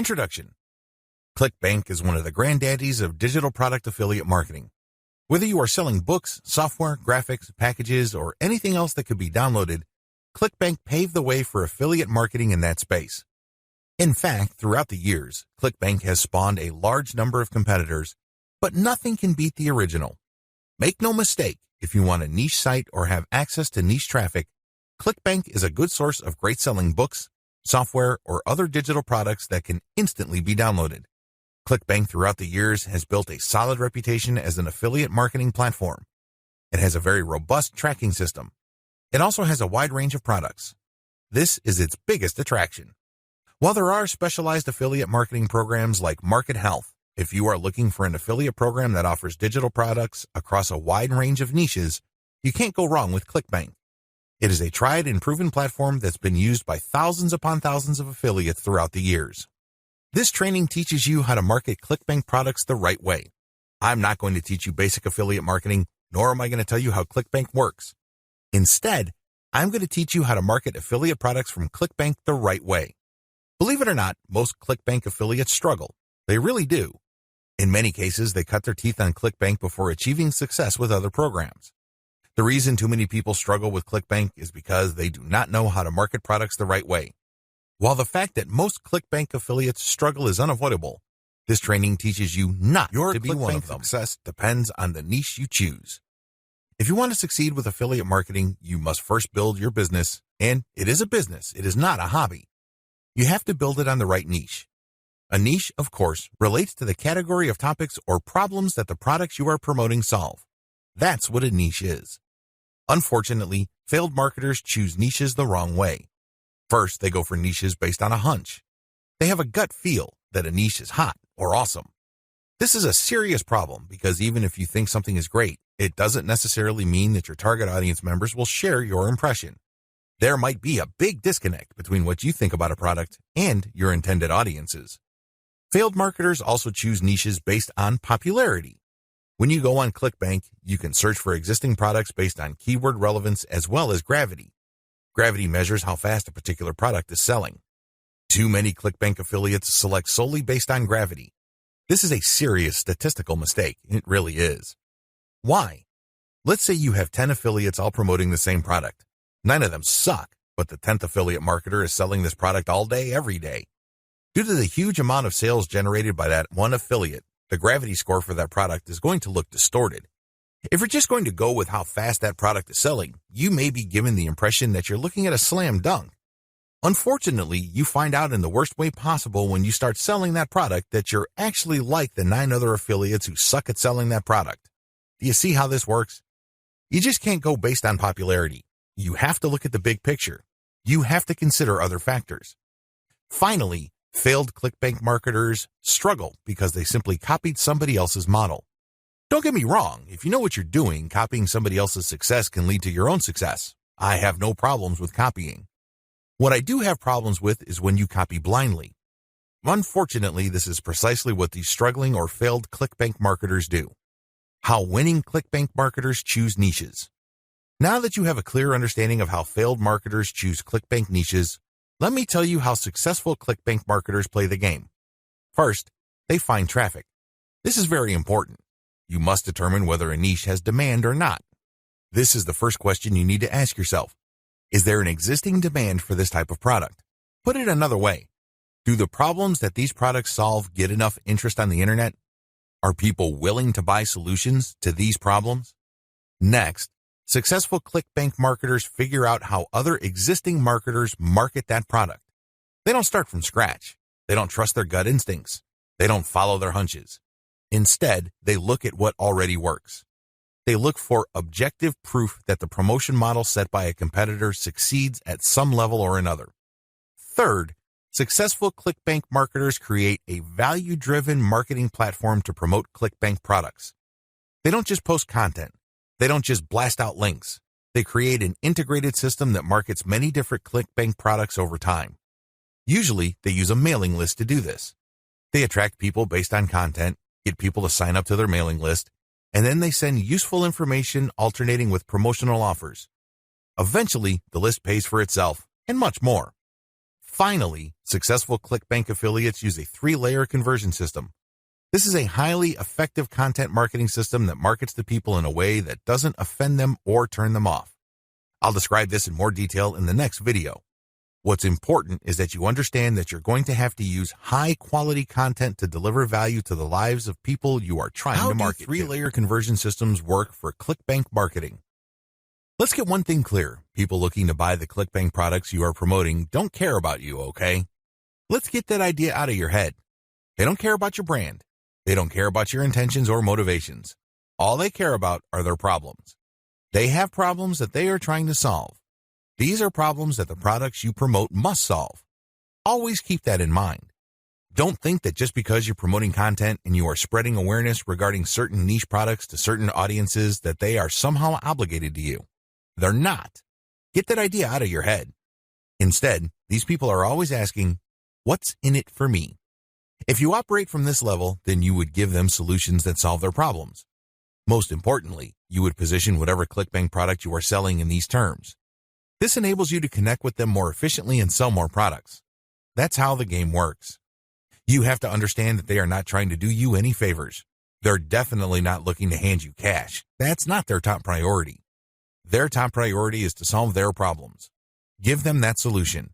Introduction. ClickBank is one of the granddaddies of digital product affiliate marketing. Whether you are selling books, software, graphics, packages, or anything else that could be downloaded, ClickBank paved the way for affiliate marketing in that space. In fact, throughout the years, ClickBank has spawned a large number of competitors, but nothing can beat the original. Make no mistake, if you want a niche site or have access to niche traffic, ClickBank is a good source of great selling books, software, or other digital products that can instantly be downloaded. ClickBank throughout the years has built a solid reputation as an affiliate marketing platform. It has a very robust tracking system. It also has a wide range of products. This is its biggest attraction. While there are specialized affiliate marketing programs like Market Health, if you are looking for an affiliate program that offers digital products across a wide range of niches, you can't go wrong with ClickBank. It is a tried and proven platform that's been used by thousands upon thousands of affiliates throughout the years. This training teaches you how to market ClickBank products the right way. I'm not going to teach you basic affiliate marketing, nor am I going to tell you how ClickBank works. Instead, I'm going to teach you how to market affiliate products from ClickBank the right way. Believe it or not, most ClickBank affiliates struggle. They really do. In many cases, they cut their teeth on ClickBank before achieving success with other programs. The reason too many people struggle with ClickBank is because they do not know how to market products the right way. While the fact that most ClickBank affiliates struggle is unavoidable, this training teaches you not to be one of them. Success depends on the niche you choose. If you want to succeed with affiliate marketing, you must first build your business, and it is a business, it is not a hobby. You have to build it on the right niche. A niche, of course, relates to the category of topics or problems that the products you are promoting solve. That's what a niche is. Unfortunately, failed marketers choose niches the wrong way. First, they go for niches based on a hunch. They have a gut feel that a niche is hot or awesome. This is a serious problem because even if you think something is great, it doesn't necessarily mean that your target audience members will share your impression. There might be a big disconnect between what you think about a product and your intended audiences. Failed marketers also choose niches based on popularity. When you go on ClickBank, you can search for existing products based on keyword relevance as well as gravity. Gravity measures how fast a particular product is selling. Too many ClickBank affiliates select solely based on gravity. This is a serious statistical mistake. It really is. Why? Let's say you have 10 affiliates all promoting the same product. 9 of them suck, but the 10th affiliate marketer is selling this product all day, every day. Due to the huge amount of sales generated by that one affiliate, the gravity score for that product is going to look distorted. If you're just going to go with how fast that product is selling, you may be given the impression that you're looking at a slam dunk. Unfortunately, you find out in the worst way possible when you start selling that product that you're actually like the 9 other affiliates who suck at selling that product. Do you see how this works? You just can't go based on popularity. You have to look at the big picture. You have to consider other factors. Finally, failed ClickBank marketers struggle because they simply copied somebody else's model. Don't get me wrong, if you know what you're doing, copying somebody else's success can lead to your own success. I have no problems with copying. What I do have problems with is when you copy blindly. Unfortunately, this is precisely what these struggling or failed ClickBank marketers do. How winning ClickBank marketers choose niches. Now that you have a clear understanding of how failed marketers choose ClickBank niches, let me tell you how successful ClickBank marketers play the game. First, they find traffic. This is very important. You must determine whether a niche has demand or not. This is the first question you need to ask yourself. Is there an existing demand for this type of product? Put it another way. Do the problems that these products solve get enough interest on the internet? Are people willing to buy solutions to these problems? Next, successful ClickBank marketers figure out how other existing marketers market that product. They don't start from scratch. They don't trust their gut instincts. They don't follow their hunches. Instead, they look at what already works. They look for objective proof that the promotion model set by a competitor succeeds at some level or another. Third, successful ClickBank marketers create a value-driven marketing platform to promote ClickBank products. They don't just post content. They don't just blast out links. They create an integrated system that markets many different ClickBank products over time. Usually, they use a mailing list to do this. They attract people based on content, get people to sign up to their mailing list, and then they send useful information alternating with promotional offers. Eventually, the list pays for itself, and much more. Finally, successful ClickBank affiliates use a 3-layer conversion system. This is a highly effective content marketing system that markets to people in a way that doesn't offend them or turn them off. I'll describe this in more detail in the next video. What's important is that you understand that you're going to have to use high-quality content to deliver value to the lives of people you are trying to market. How do 3-layer conversion systems work for ClickBank marketing? Let's get one thing clear. People looking to buy the ClickBank products you are promoting don't care about you, okay? Let's get that idea out of your head. They don't care about your brand. They don't care about your intentions or motivations. All they care about are their problems. They have problems that they are trying to solve. These are problems that the products you promote must solve. Always keep that in mind. Don't think that just because you're promoting content and you are spreading awareness regarding certain niche products to certain audiences that they are somehow obligated to you. They're not. Get that idea out of your head. Instead, these people are always asking, what's in it for me? If you operate from this level, then you would give them solutions that solve their problems. Most importantly, you would position whatever ClickBank product you are selling in these terms. This enables you to connect with them more efficiently and sell more products. That's how the game works. You have to understand that they are not trying to do you any favors. They're definitely not looking to hand you cash. That's not their top priority. Their top priority is to solve their problems. Give them that solution.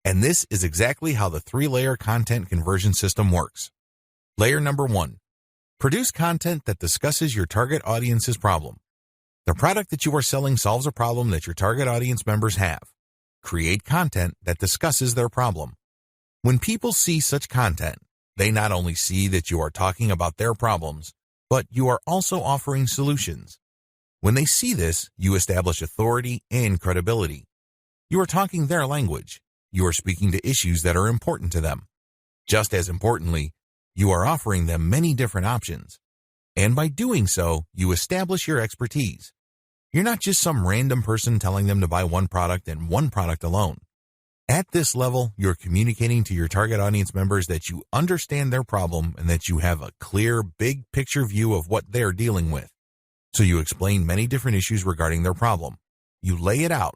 And this is exactly how the 3-layer content conversion system works. Layer number 1. Produce content that discusses your target audience's problem. The product that you are selling solves a problem that your target audience members have. Create content that discusses their problem. When people see such content, they not only see that you are talking about their problems, but you are also offering solutions. When they see this, you establish authority and credibility. You are talking their language. You are speaking to issues that are important to them. Just as importantly, you are offering them many different options. And by doing so, you establish your expertise. You're not just some random person telling them to buy one product and one product alone. At this level, you're communicating to your target audience members that you understand their problem and that you have a clear, big picture view of what they're dealing with. So you explain many different issues regarding their problem. You lay it out.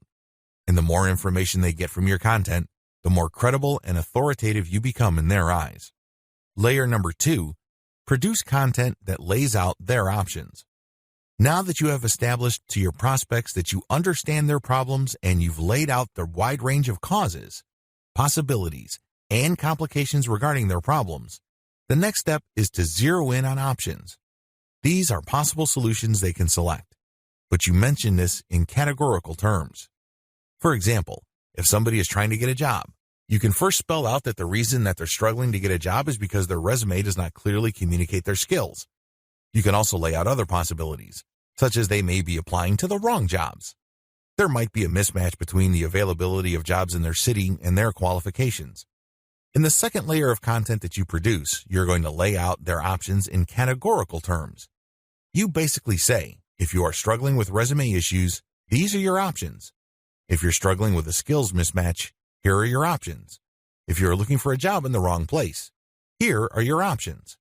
And the more information they get from your content, the more credible and authoritative you become in their eyes. Layer number 2, produce content that lays out their options. Now that you have established to your prospects that you understand their problems and you've laid out the wide range of causes, possibilities, and complications regarding their problems, the next step is to zero in on options. These are possible solutions they can select, but you mention this in categorical terms. For example, if somebody is trying to get a job, you can first spell out that the reason that they're struggling to get a job is because their resume does not clearly communicate their skills. You can also lay out other possibilities, such as they may be applying to the wrong jobs. There might be a mismatch between the availability of jobs in their city and their qualifications. In the second layer of content that you produce, you're going to lay out their options in categorical terms. You basically say, if you are struggling with resume issues, these are your options. If you're struggling with a skills mismatch, here are your options. If you're looking for a job in the wrong place, here are your options.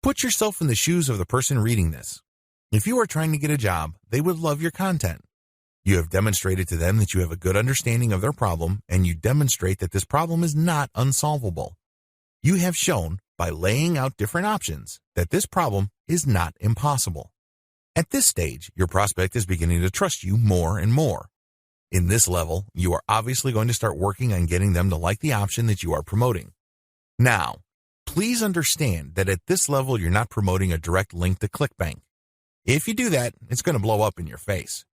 Put yourself in the shoes of the person reading this. If you are trying to get a job, they would love your content. You have demonstrated to them that you have a good understanding of their problem, and you demonstrate that this problem is not unsolvable. You have shown, by laying out different options, that this problem is not impossible. At this stage, your prospect is beginning to trust you more and more. In this level, you are obviously going to start working on getting them to like the option that you are promoting. Now, please understand that at this level, you're not promoting a direct link to ClickBank. If you do that, it's going to blow up in your face.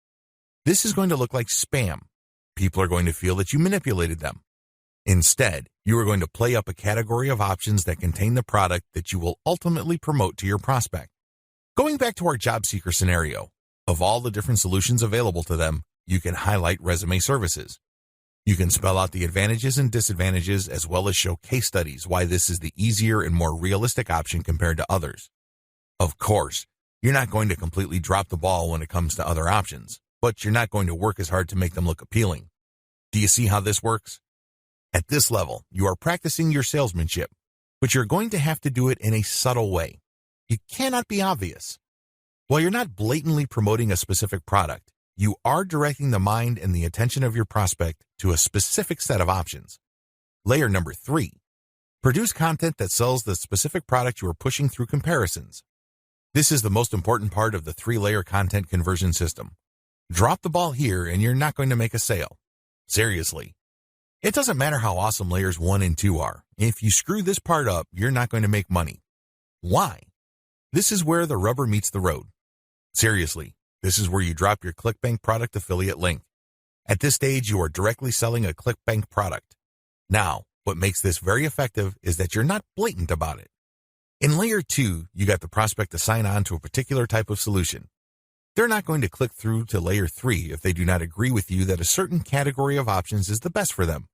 This is going to look like spam. People are going to feel that you manipulated them. Instead, you are going to play up a category of options that contain the product that you will ultimately promote to your prospect. Going back to our job seeker scenario, of all the different solutions available to them, you can highlight resume services. You can spell out the advantages and disadvantages as well as show case studies why this is the easier and more realistic option compared to others. Of course, you're not going to completely drop the ball when it comes to other options, but you're not going to work as hard to make them look appealing. Do you see how this works? At this level, you are practicing your salesmanship, but you're going to have to do it in a subtle way. You cannot be obvious. While you're not blatantly promoting a specific product, you are directing the mind and the attention of your prospect to a specific set of options. Layer number 3. Produce content that sells the specific product you are pushing through comparisons. This is the most important part of the 3-layer content conversion system. Drop the ball here and you're not going to make a sale. Seriously. It doesn't matter how awesome layers 1 and 2 are. If you screw this part up, you're not going to make money. Why? This is where the rubber meets the road. Seriously, this is where you drop your ClickBank product affiliate link. At this stage, you are directly selling a ClickBank product. Now, what makes this very effective is that you're not blatant about it. In layer 2, you got the prospect to sign on to a particular type of solution. They're not going to click through to layer 3 if they do not agree with you that a certain category of options is the best for them.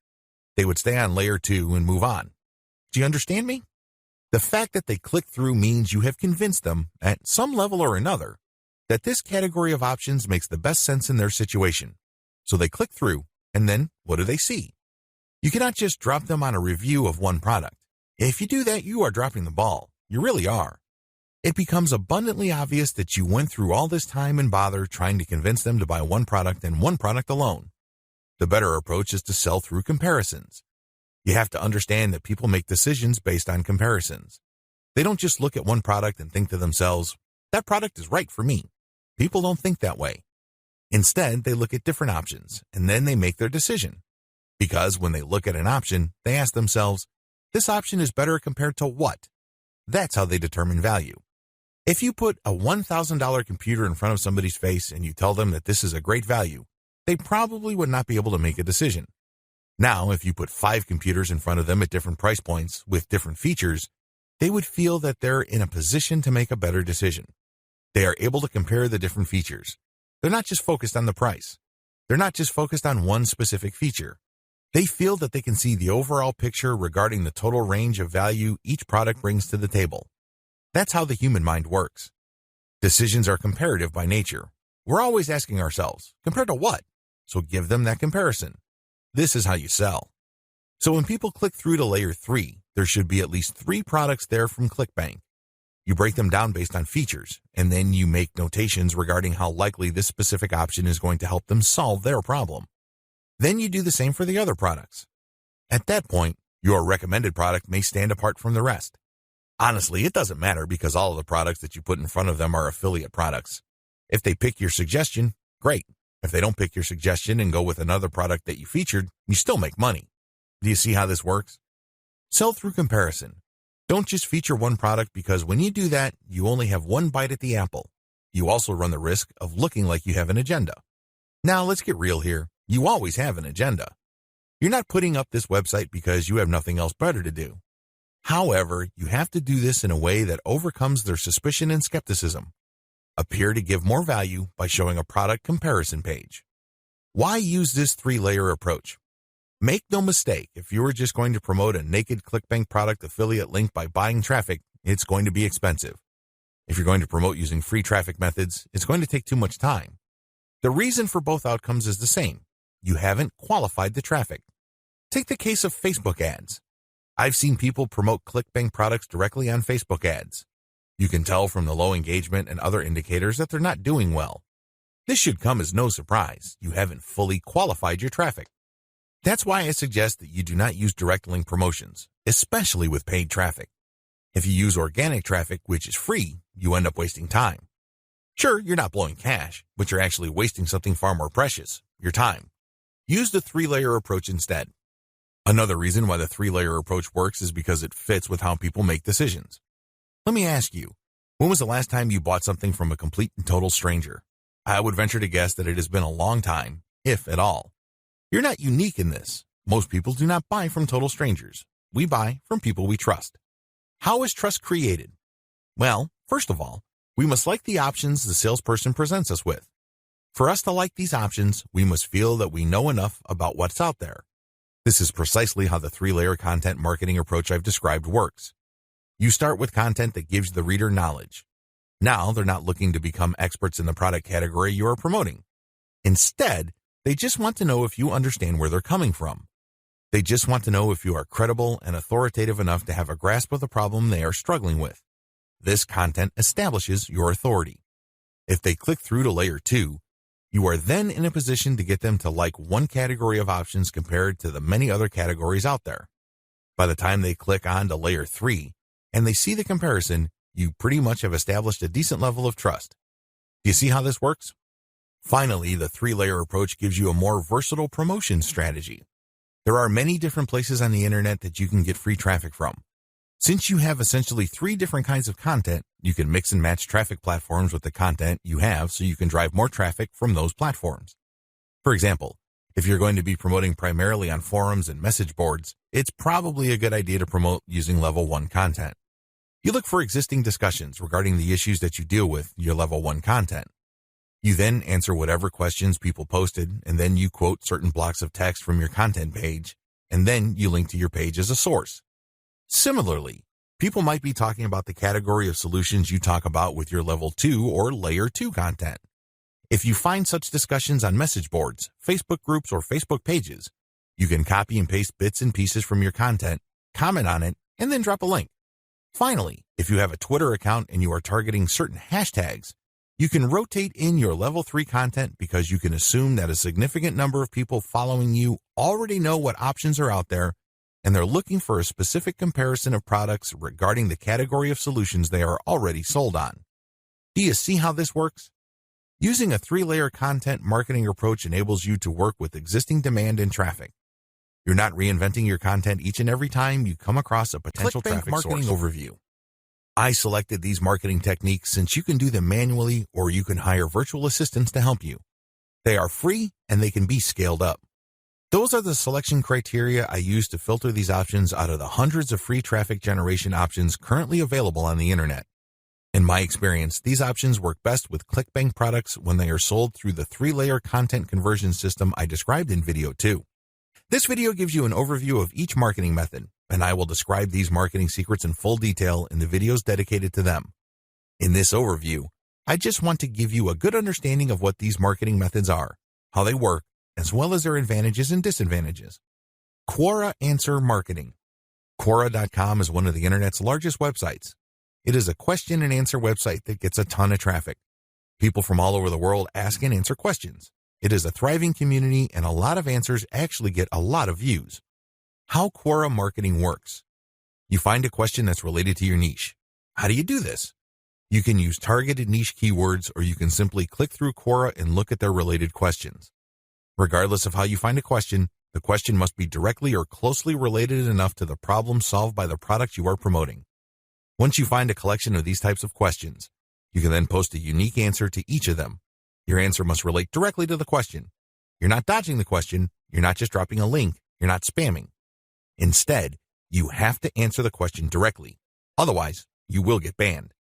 They would stay on layer 2 and move on. Do you understand me? The fact that they click through means you have convinced them, at some level or another, that this category of options makes the best sense in their situation. So they click through, and then what do they see? You cannot just drop them on a review of one product. If you do that, you are dropping the ball. You really are. It becomes abundantly obvious that you went through all this time and bother trying to convince them to buy one product and one product alone. The better approach is to sell through comparisons. You have to understand that people make decisions based on comparisons. They don't just look at one product and think to themselves, that product is right for me. People don't think that way. Instead, they look at different options, and then they make their decision. Because when they look at an option, they ask themselves, this option is better compared to what? That's how they determine value. If you put a $1,000 computer in front of somebody's face and you tell them that this is a great value, they probably would not be able to make a decision. Now, if you put 5 computers in front of them at different price points with different features, they would feel that they're in a position to make a better decision. They are able to compare the different features. They're not just focused on the price. They're not just focused on one specific feature. They feel that they can see the overall picture regarding the total range of value each product brings to the table. That's how the human mind works. Decisions are comparative by nature. We're always asking ourselves, compared to what? So give them that comparison. This is how you sell. So when people click through to layer 3, there should be at least 3 products there from ClickBank. You break them down based on features, and then you make notations regarding how likely this specific option is going to help them solve their problem. Then you do the same for the other products. At that point, your recommended product may stand apart from the rest. Honestly, it doesn't matter because all of the products that you put in front of them are affiliate products. If they pick your suggestion, great. If they don't pick your suggestion and go with another product that you featured, you still make money. Do you see how this works? Sell through comparison. Don't just feature one product because when you do that, you only have one bite at the apple. You also run the risk of looking like you have an agenda. Now, let's get real here. You always have an agenda. You're not putting up this website because you have nothing else better to do. However, you have to do this in a way that overcomes their suspicion and skepticism. Appear to give more value by showing a product comparison page. Why use this 3-layer approach? Make no mistake, if you are just going to promote a naked ClickBank product affiliate link by buying traffic, it's going to be expensive. If you're going to promote using free traffic methods, it's going to take too much time. The reason for both outcomes is the same. You haven't qualified the traffic. Take the case of Facebook ads. I've seen people promote ClickBank products directly on Facebook ads. You can tell from the low engagement and other indicators that they're not doing well. This should come as no surprise. You haven't fully qualified your traffic. That's why I suggest that you do not use direct link promotions, especially with paid traffic. If you use organic traffic, which is free, you end up wasting time. Sure, you're not blowing cash, but you're actually wasting something far more precious, your time. Use the 3-layer approach instead. Another reason why the 3-layer approach works is because it fits with how people make decisions. Let me ask you, when was the last time you bought something from a complete and total stranger? I would venture to guess that it has been a long time, if at all. You're not unique in this. Most people do not buy from total strangers. We buy from people we trust. How is trust created? Well, first of all, we must like the options the salesperson presents us with. For us to like these options, we must feel that we know enough about what's out there. This is precisely how the 3-layer content marketing approach I've described works. You start with content that gives the reader knowledge. Now they're not looking to become experts in the product category you are promoting. Instead, they just want to know if you understand where they're coming from. They just want to know if you are credible and authoritative enough to have a grasp of the problem they are struggling with. This content establishes your authority. If they click through to layer 2, you are then in a position to get them to like one category of options compared to the many other categories out there. By the time they click on to layer 3 and they see the comparison, you pretty much have established a decent level of trust. Do you see how this works? Finally, the 3-layer approach gives you a more versatile promotion strategy. There are many different places on the internet that you can get free traffic from. Since you have essentially 3 different kinds of content, you can mix and match traffic platforms with the content you have so you can drive more traffic from those platforms. For example, if you're going to be promoting primarily on forums and message boards, it's probably a good idea to promote using level 1 content. You look for existing discussions regarding the issues that you deal with your level 1 content. You then answer whatever questions people posted, and then you quote certain blocks of text from your content page, and then you link to your page as a source. Similarly, people might be talking about the category of solutions you talk about with your level 2 or layer 2 content. If you find such discussions on message boards, Facebook groups, or Facebook pages, you can copy and paste bits and pieces from your content, comment on it, and then drop a link. Finally, if you have a Twitter account and you are targeting certain hashtags, you can rotate in your level 3 content because you can assume that a significant number of people following you already know what options are out there and they're looking for a specific comparison of products regarding the category of solutions they are already sold on. Do you see how this works? Using a 3-layer content marketing approach enables you to work with existing demand and traffic. You're not reinventing your content each and every time you come across a potential traffic marketing source. Overview. I selected these marketing techniques since you can do them manually or you can hire virtual assistants to help you. They are free and they can be scaled up. Those are the selection criteria I use to filter these options out of the hundreds of free traffic generation options currently available on the internet. In my experience, these options work best with ClickBank products when they are sold through the 3-layer content conversion system I described in video 2. This video gives you an overview of each marketing method, and I will describe these marketing secrets in full detail in the videos dedicated to them. In this overview, I just want to give you a good understanding of what these marketing methods are, how they work, as well as their advantages and disadvantages. Quora Answer Marketing. Quora.com is one of the internet's largest websites. It is a question and answer website that gets a ton of traffic. People from all over the world ask and answer questions. It is a thriving community and a lot of answers actually get a lot of views. How Quora marketing works. You find a question that's related to your niche. How do you do this? You can use targeted niche keywords or you can simply click through Quora and look at their related questions. Regardless of how you find a question, the question must be directly or closely related enough to the problem solved by the product you are promoting. Once you find a collection of these types of questions, you can then post a unique answer to each of them. Your answer must relate directly to the question. You're not dodging the question. You're not just dropping a link. You're not spamming. Instead, you have to answer the question directly. Otherwise, you will get banned.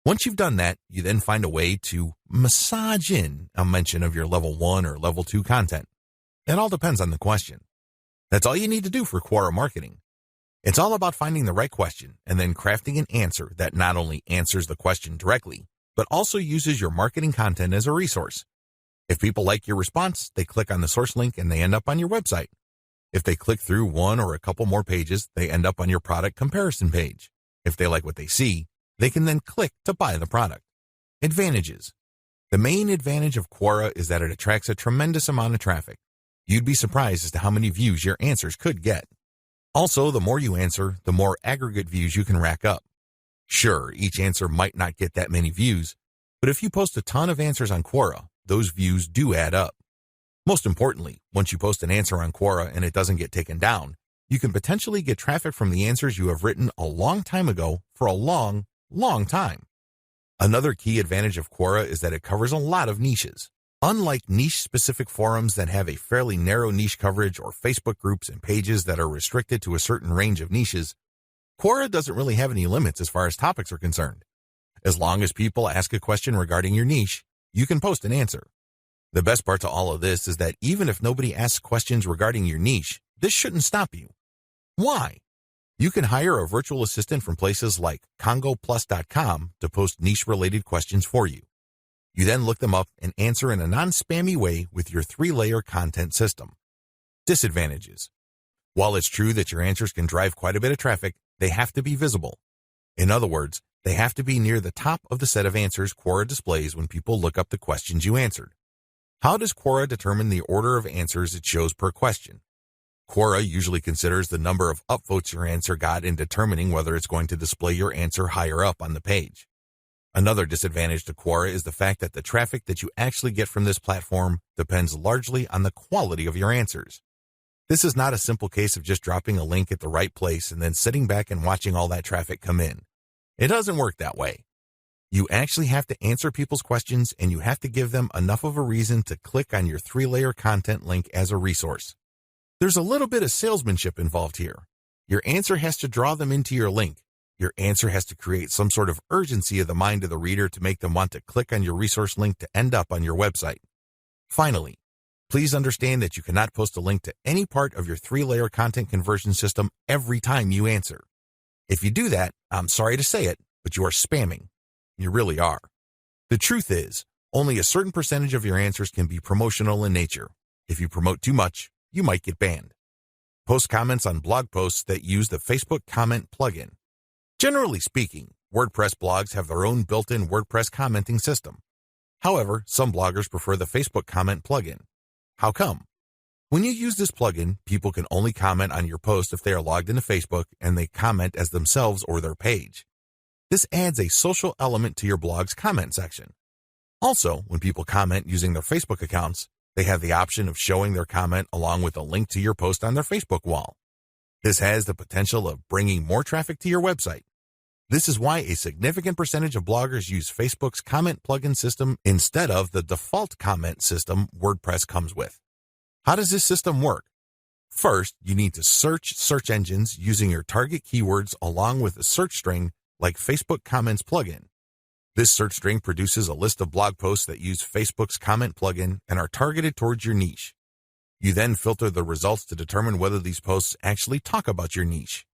Once you've done that, you then find a way to massage in a mention of your level 1 or level 2 content. It all depends on the question. That's all you need to do for Quora marketing. It's all about finding the right question and then crafting an answer that not only answers the question directly, but also uses your marketing content as a resource. If people like your response, they click on the source link and they end up on your website. If they click through one or a couple more pages, they end up on your product comparison page. If they like what they see, they can then click to buy the product. Advantages. The main advantage of Quora is that it attracts a tremendous amount of traffic. You'd be surprised as to how many views your answers could get. Also, the more you answer, the more aggregate views you can rack up. Sure, each answer might not get that many views, but if you post a ton of answers on Quora, those views do add up. Most importantly, once you post an answer on Quora and it doesn't get taken down, you can potentially get traffic from the answers you have written a long time ago for a long time. Another key advantage of Quora is that it covers a lot of niches. Unlike niche-specific forums that have a fairly narrow niche coverage or Facebook groups and pages that are restricted to a certain range of niches, Quora doesn't really have any limits as far as topics are concerned. As long as people ask a question regarding your niche, you can post an answer. The best part to all of this is that even if nobody asks questions regarding your niche, this shouldn't stop you. Why? You can hire a virtual assistant from places like congoplus.com to post niche-related questions for you. You then look them up and answer in a non-spammy way with your 3-layer content system. Disadvantages. While it's true that your answers can drive quite a bit of traffic, they have to be visible. In other words, they have to be near the top of the set of answers Quora displays when people look up the questions you answered. How does Quora determine the order of answers it shows per question? Quora usually considers the number of upvotes your answer got in determining whether it's going to display your answer higher up on the page. Another disadvantage to Quora is the fact that the traffic that you actually get from this platform depends largely on the quality of your answers. This is not a simple case of just dropping a link at the right place and then sitting back and watching all that traffic come in. It doesn't work that way. You actually have to answer people's questions, and you have to give them enough of a reason to click on your 3-layer content link as a resource. There's a little bit of salesmanship involved here. Your answer has to draw them into your link. Your answer has to create some sort of urgency of the mind of the reader to make them want to click on your resource link to end up on your website. Finally, please understand that you cannot post a link to any part of your 3-layer content conversion system every time you answer. If you do that, I'm sorry to say it, but you are spamming. You really are. The truth is, only a certain percentage of your answers can be promotional in nature. If you promote too much, you might get banned. Post comments on blog posts that use the Facebook comment plugin. Generally speaking, WordPress blogs have their own built-in WordPress commenting system. However, some bloggers prefer the Facebook comment plugin. How come? When you use this plugin, people can only comment on your post if they are logged into Facebook and they comment as themselves or their page. This adds a social element to your blog's comment section. Also, when people comment using their Facebook accounts, they have the option of showing their comment along with a link to your post on their Facebook wall. This has the potential of bringing more traffic to your website. This is why a significant percentage of bloggers use Facebook's comment plugin system instead of the default comment system WordPress comes with. How does this system work? First, you need to search search engines using your target keywords along with a search string like Facebook Comments plugin. This search string produces a list of blog posts that use Facebook's comment plugin and are targeted towards your niche. You then filter the results to determine whether these posts actually talk about your niche.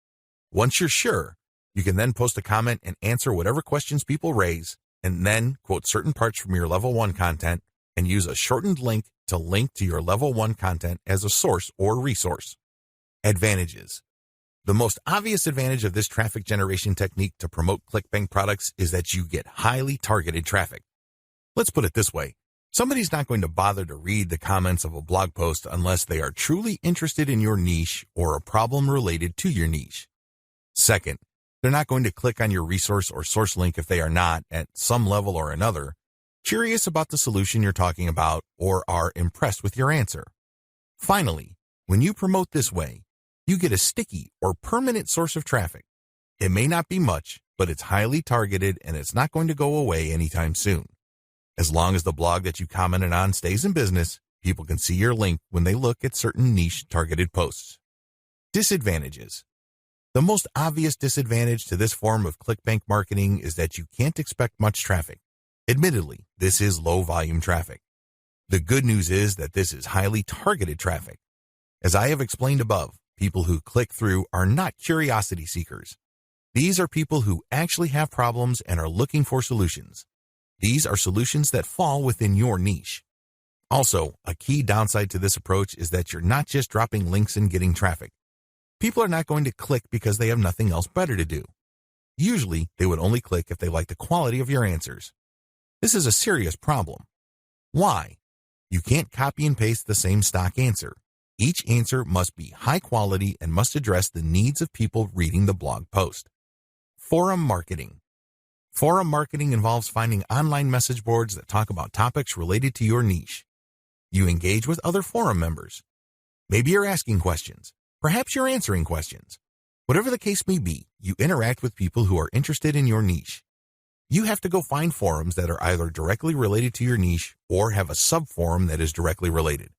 Once you're sure, you can then post a comment and answer whatever questions people raise, and then quote certain parts from your level 1 content and use a shortened link to link to your level 1 content as a source or resource. Advantages. The most obvious advantage of this traffic generation technique to promote ClickBank products is that you get highly targeted traffic. Let's put it this way. Somebody's not going to bother to read the comments of a blog post unless they are truly interested in your niche or a problem related to your niche. Second, they're not going to click on your resource or source link if they are not, at some level or another, curious about the solution you're talking about or are impressed with your answer. Finally, when you promote this way, you get a sticky or permanent source of traffic. It may not be much, but it's highly targeted and it's not going to go away anytime soon. As long as the blog that you commented on stays in business, people can see your link when they look at certain niche targeted posts. Disadvantages. The most obvious disadvantage to this form of ClickBank marketing is that you can't expect much traffic. Admittedly, this is low volume traffic. The good news is that this is highly targeted traffic. As I have explained above, people who click through are not curiosity seekers. These are people who actually have problems and are looking for solutions. These are solutions that fall within your niche. Also, a key downside to this approach is that you're not just dropping links and getting traffic. People are not going to click because they have nothing else better to do. Usually, they would only click if they like the quality of your answers. This is a serious problem. Why? You can't copy and paste the same stock answer. Each answer must be high quality and must address the needs of people reading the blog post. Forum marketing. Forum marketing involves finding online message boards that talk about topics related to your niche. You engage with other forum members. Maybe you're asking questions. Perhaps you're answering questions. Whatever the case may be, you interact with people who are interested in your niche. You have to go find forums that are either directly related to your niche or have a sub-forum that is directly related.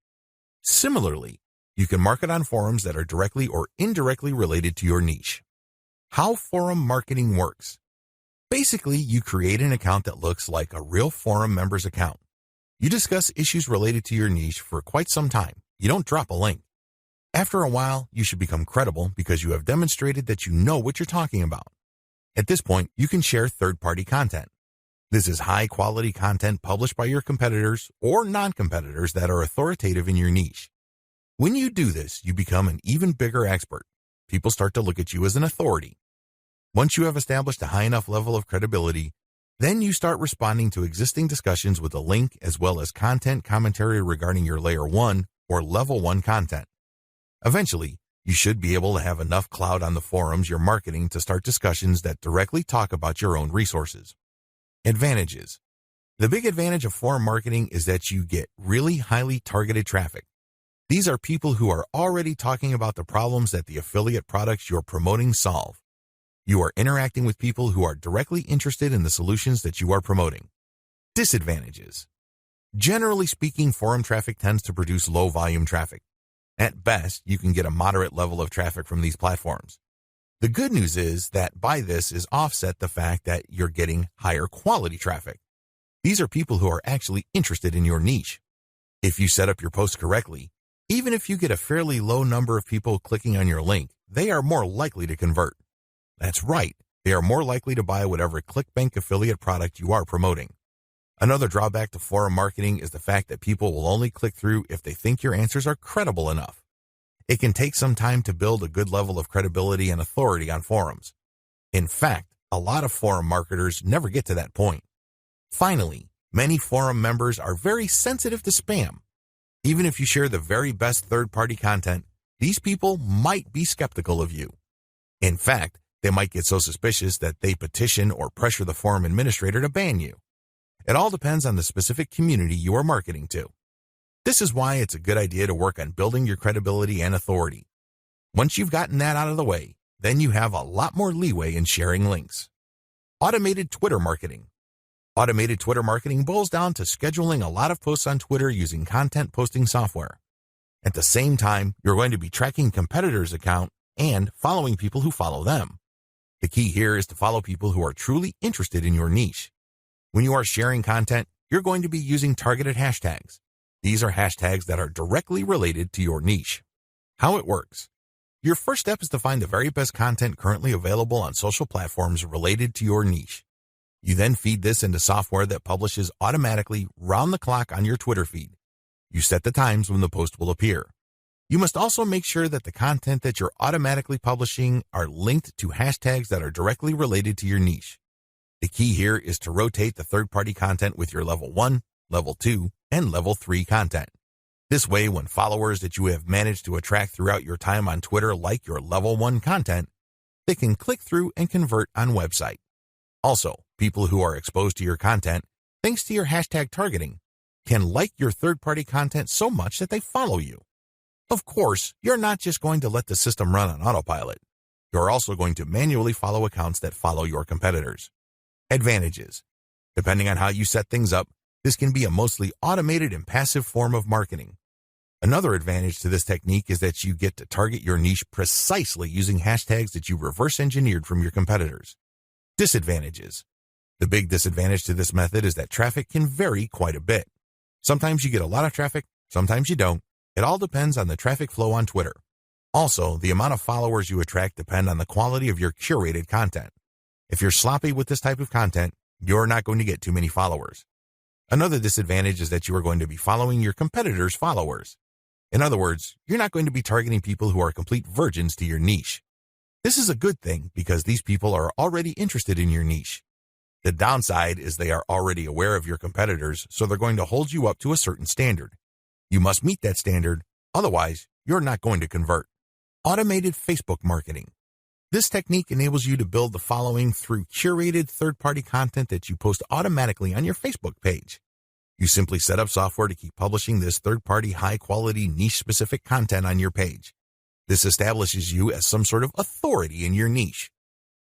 Similarly, you can market on forums that are directly or indirectly related to your niche. How forum marketing works. Basically, you create an account that looks like a real forum member's account. You discuss issues related to your niche for quite some time. You don't drop a link. After a while, you should become credible because you have demonstrated that you know what you're talking about. At this point, you can share third-party content. This is high-quality content published by your competitors or non-competitors that are authoritative in your niche. When you do this, you become an even bigger expert. People start to look at you as an authority. Once you have established a high enough level of credibility, then you start responding to existing discussions with a link as well as content commentary regarding your Layer 1 or Level 1 content. Eventually, you should be able to have enough clout on the forums you're marketing to start discussions that directly talk about your own resources. Advantages. The big advantage of forum marketing is that you get really highly targeted traffic. These are people who are already talking about the problems that the affiliate products you're promoting solve. You are interacting with people who are directly interested in the solutions that you are promoting. Disadvantages. Generally speaking, forum traffic tends to produce low-volume traffic. At best, you can get a moderate level of traffic from these platforms. The good news is that by this is offset the fact that you're getting higher quality traffic. These are people who are actually interested in your niche. If you set up your posts correctly, even if you get a fairly low number of people clicking on your link, they are more likely to convert. That's right, they are more likely to buy whatever ClickBank affiliate product you are promoting. Another drawback to forum marketing is the fact that people will only click through if they think your answers are credible enough. It can take some time to build a good level of credibility and authority on forums. In fact, a lot of forum marketers never get to that point. Finally, many forum members are very sensitive to spam. Even if you share the very best third-party content, these people might be skeptical of you. In fact, they might get so suspicious that they petition or pressure the forum administrator to ban you. It all depends on the specific community you are marketing to. This is why it's a good idea to work on building your credibility and authority. Once you've gotten that out of the way, then you have a lot more leeway in sharing links. Automated Twitter marketing. Automated Twitter marketing boils down to scheduling a lot of posts on Twitter using content posting software. At the same time, you're going to be tracking competitors' account and following people who follow them. The key here is to follow people who are truly interested in your niche. When you are sharing content, you're going to be using targeted hashtags. These are hashtags that are directly related to your niche. How it works. Your first step is to find the very best content currently available on social platforms related to your niche. You then feed this into software that publishes automatically round the clock on your Twitter feed. You set the times when the post will appear. You must also make sure that the content that you're automatically publishing are linked to hashtags that are directly related to your niche. The key here is to rotate the third-party content with your level 1, level 2, and level 3 content. This way, when followers that you have managed to attract throughout your time on Twitter like your level 1 content, they can click through and convert on website. Also, people who are exposed to your content, thanks to your hashtag targeting, can like your third-party content so much that they follow you. Of course, you're not just going to let the system run on autopilot. You're also going to manually follow accounts that follow your competitors. Advantages. Depending on how you set things up, this can be a mostly automated and passive form of marketing. Another advantage to this technique is that you get to target your niche precisely using hashtags that you reverse engineered from your competitors. Disadvantages. The big disadvantage to this method is that traffic can vary quite a bit. Sometimes you get a lot of traffic, sometimes you don't. It all depends on the traffic flow on Twitter. Also, the amount of followers you attract depend on the quality of your curated content. If you're sloppy with this type of content, you're not going to get too many followers. Another disadvantage is that you are going to be following your competitors' followers. In other words, you're not going to be targeting people who are complete virgins to your niche. This is a good thing because these people are already interested in your niche. The downside is they are already aware of your competitors, so they're going to hold you up to a certain standard. You must meet that standard, otherwise you're not going to convert. Automated Facebook marketing. This technique enables you to build the following through curated third-party content that you post automatically on your Facebook page. You simply set up software to keep publishing this third-party high-quality niche-specific content on your page. This establishes you as some sort of authority in your niche.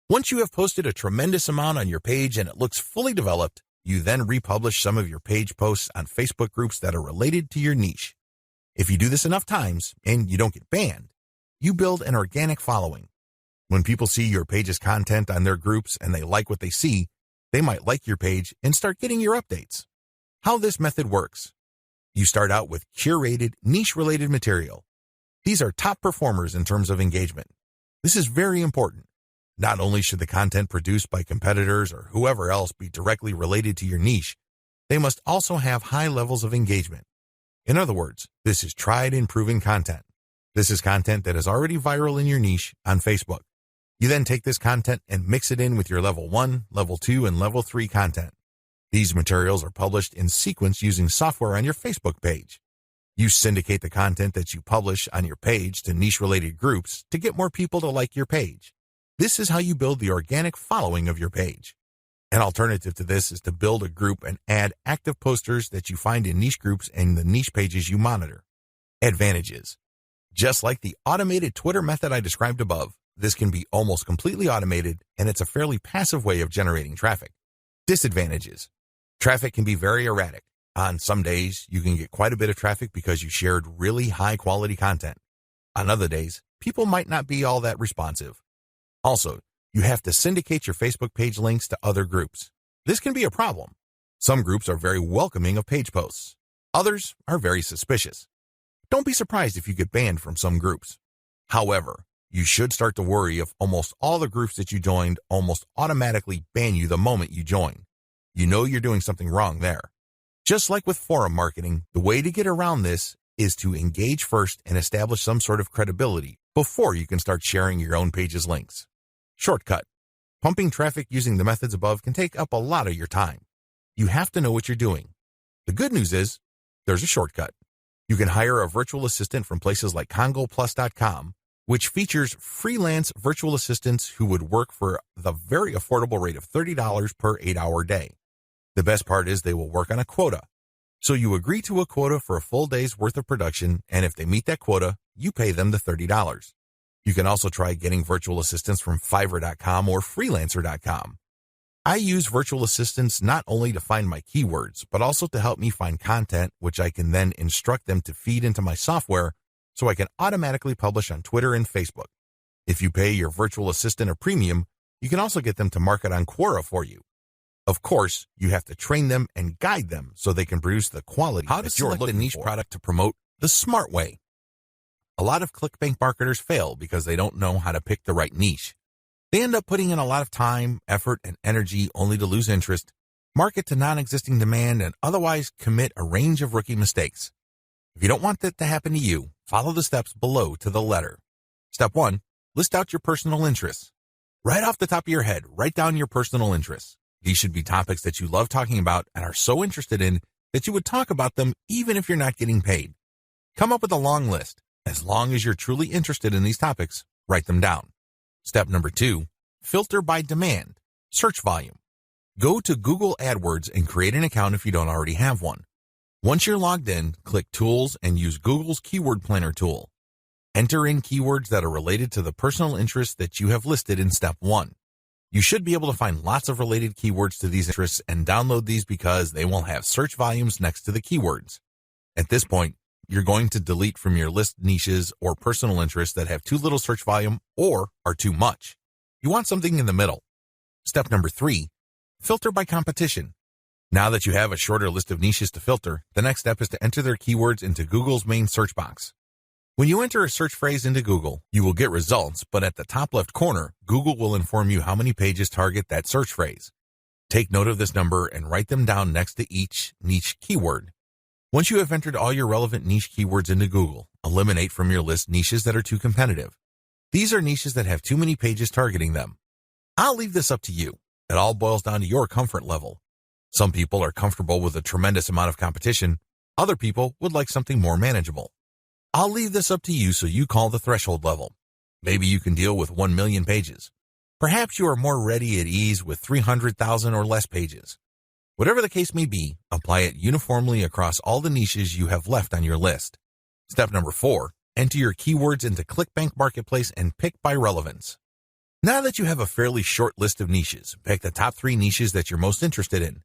Once you have posted a tremendous amount on your page and it looks fully developed, you then republish some of your page posts on Facebook groups that are related to your niche. If you do this enough times and you don't get banned, you build an organic following. When people see your page's content on their groups and they like what they see, they might like your page and start getting your updates. How this method works. You start out with curated, niche-related material. These are top performers in terms of engagement. This is very important. Not only should the content produced by competitors or whoever else be directly related to your niche, they must also have high levels of engagement. In other words, this is tried and proven content. This is content that is already viral in your niche on Facebook. You then take this content and mix it in with your level 1, level 2, and level 3 content. These materials are published in sequence using software on your Facebook page. You syndicate the content that you publish on your page to niche-related groups to get more people to like your page. This is how you build the organic following of your page. An alternative to this is to build a group and add active posters that you find in niche groups and the niche pages you monitor. Advantages. Just like the automated Twitter method I described above, this can be almost completely automated, and it's a fairly passive way of generating traffic. Disadvantages. Traffic can be very erratic. On some days, you can get quite a bit of traffic because you shared really high-quality content. On other days, people might not be all that responsive. Also, you have to syndicate your Facebook page links to other groups. This can be a problem. Some groups are very welcoming of page posts. Others are very suspicious. Don't be surprised if you get banned from some groups. However, you should start to worry if almost all the groups that you joined almost automatically ban you the moment you join. You know you're doing something wrong there. Just like with forum marketing, the way to get around this is to engage first and establish some sort of credibility before you can start sharing your own page's links. Shortcut. Pumping traffic using the methods above can take up a lot of your time. You have to know what you're doing. The good news is, there's a shortcut. You can hire a virtual assistant from places like CongoPlus.com, which features freelance virtual assistants who would work for the very affordable rate of $30 per 8-hour day. The best part is they will work on a quota. So you agree to a quota for a full day's worth of production, and if they meet that quota, you pay them the $30. You can also try getting virtual assistants from Fiverr.com or Freelancer.com. I use virtual assistants not only to find my keywords, but also to help me find content, which I can then instruct them to feed into my software so I can automatically publish on Twitter and Facebook. If you pay your virtual assistant a premium, you can also get them to market on Quora for you. Of course, you have to train them and guide them so they can produce the quality that you're looking for. How to select a niche product to promote the smart way. A lot of clickbank marketers fail because they don't know how to pick the right niche. They end up putting in a lot of time, effort, and energy only to lose interest, market to non-existing demand, and otherwise commit a range of rookie mistakes. If you don't want that to happen to you, follow the steps below to the letter. Step 1. List out your personal interests. Right off the top of your head, write down your personal interests. These should be topics that you love talking about and are so interested in that you would talk about them even if you're not getting paid. Come up with a long list. As long as you're truly interested in these topics, write them down. Step number 2, filter by demand, search volume. Go to Google AdWords and create an account if you don't already have one. Once you're logged in, click Tools and use Google's Keyword Planner tool. Enter in keywords that are related to the personal interests that you have listed in Step 1. You should be able to find lots of related keywords to these interests and download these because they will have search volumes next to the keywords. At this point, you're going to delete from your list niches or personal interests that have too little search volume or are too much. You want something in the middle. Step number 3, filter by competition. Now that you have a shorter list of niches to filter, the next step is to enter their keywords into Google's main search box. When you enter a search phrase into Google, you will get results, but at the top left corner, Google will inform you how many pages target that search phrase. Take note of this number and write them down next to each niche keyword. Once you have entered all your relevant niche keywords into Google, eliminate from your list niches that are too competitive. These are niches that have too many pages targeting them. I'll leave this up to you. It all boils down to your comfort level. Some people are comfortable with a tremendous amount of competition. Other people would like something more manageable. I'll leave this up to you so you call the threshold level. Maybe you can deal with 1 million pages. Perhaps you are more ready at ease with 300,000 or less pages. Whatever the case may be, apply it uniformly across all the niches you have left on your list. Step number 4, enter your keywords into ClickBank Marketplace and pick by relevance. Now that you have a fairly short list of niches, pick the top 3 niches that you're most interested in.